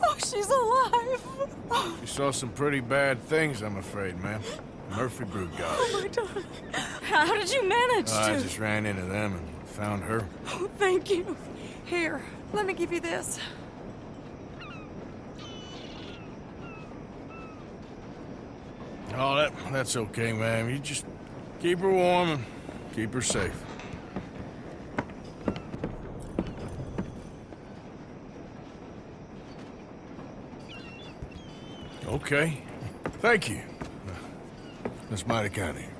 Oh, she's alive. She saw some pretty bad things, I'm afraid, ma'am. Murphy Brood got her. Oh, my darling. How did you manage I to? just ran into them and found her. Oh, thank you. Here, let me give you this. Oh, that's okay, ma'am. You just keep her warm and keep her safe. Okay. Thank you. That's mighty kind of you.